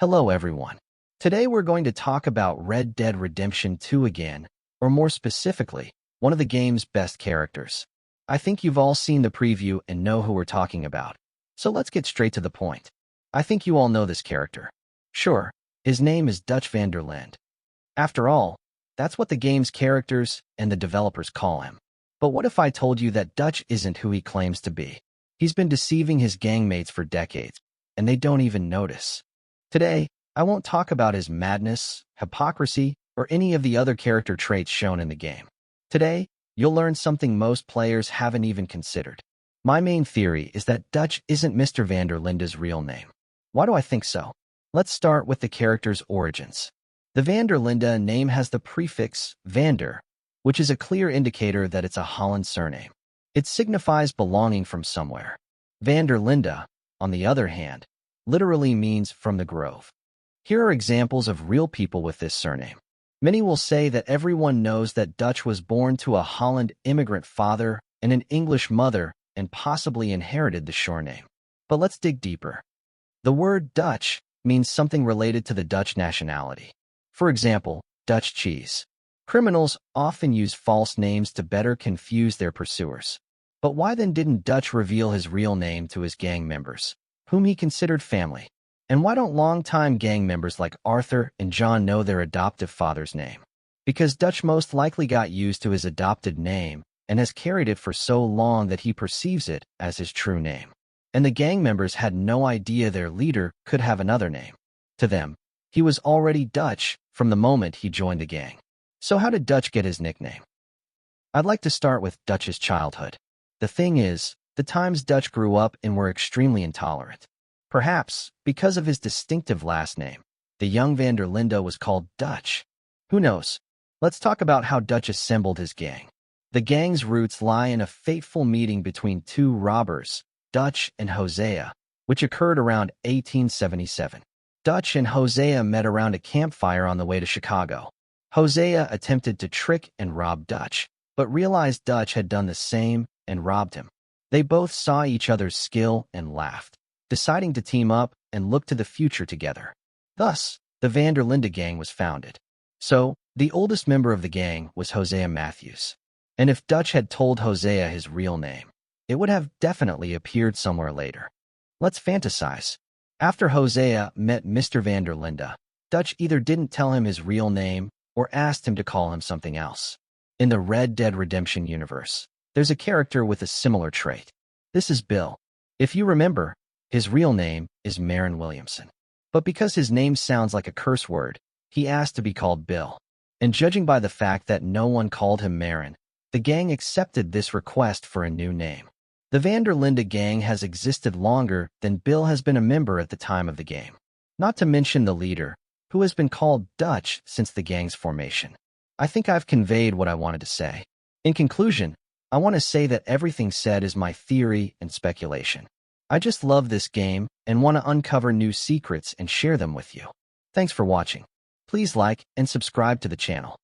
Hello everyone. Today we're going to talk about Red Dead Redemption 2 again, or more specifically, one of the game's best characters. I think you've all seen the preview and know who we're talking about. So let's get straight to the point. I think you all know this character. Sure, his name is Dutch van der Linde. After all, that's what the game's characters and the developers call him. But what if I told you that Dutch isn't who he claims to be? He's been deceiving his gangmates for decades, and they don't even notice. Today, I won't talk about his madness, hypocrisy, or any of the other character traits shown in the game. Today, you'll learn something most players haven't even considered. My main theory is that Dutch isn't Mr. Van der Linde's real name. Why do I think so? Let's start with the character's origins. The Van der Linde name has the prefix Vander, which is a clear indicator that it's a Holland surname. It signifies belonging from somewhere. Van der Linde, on the other hand, literally means from the grove. Here are examples of real people with this surname. Many will say that everyone knows that Dutch was born to a Holland immigrant father and an English mother and possibly inherited the surname. But let's dig deeper. The word Dutch means something related to the Dutch nationality. For example, Dutch cheese. Criminals often use false names to better confuse their pursuers. But why then didn't Dutch reveal his real name to his gang members, whom he considered family? And why don't longtime gang members like Arthur and John know their adoptive father's name? Because Dutch most likely got used to his adopted name and has carried it for so long that he perceives it as his true name. And the gang members had no idea their leader could have another name. To them, he was already Dutch from the moment he joined the gang. So how did Dutch get his nickname? I'd like to start with Dutch's childhood. The thing is, the times Dutch grew up in were extremely intolerant. Perhaps, because of his distinctive last name, the young Van der Linde was called Dutch. Who knows? Let's talk about how Dutch assembled his gang. The gang's roots lie in a fateful meeting between two robbers, Dutch and Hosea, which occurred around 1877. Dutch and Hosea met around a campfire on the way to Chicago. Hosea attempted to trick and rob Dutch, but realized Dutch had done the same and robbed him. They both saw each other's skill and laughed, deciding to team up and look to the future together. Thus, the Van der Linde gang was founded. So, the oldest member of the gang was Hosea Matthews. And if Dutch had told Hosea his real name, it would have definitely appeared somewhere later. Let's fantasize. After Hosea met Mr. Van der Linde, Dutch either didn't tell him his real name or asked him to call him something else. In the Red Dead Redemption universe, there's a character with a similar trait. This is Bill. If you remember, his real name is Marin Williamson. But because his name sounds like a curse word, he asked to be called Bill. And judging by the fact that no one called him Marin, the gang accepted this request for a new name. The Van der Linde gang has existed longer than Bill has been a member at the time of the game. Not to mention the leader, who has been called Dutch since the gang's formation. I think I've conveyed what I wanted to say. In conclusion, I want to say that everything said is my theory and speculation. I just love this game and want to uncover new secrets and share them with you. Thanks for watching. Please like and subscribe to the channel.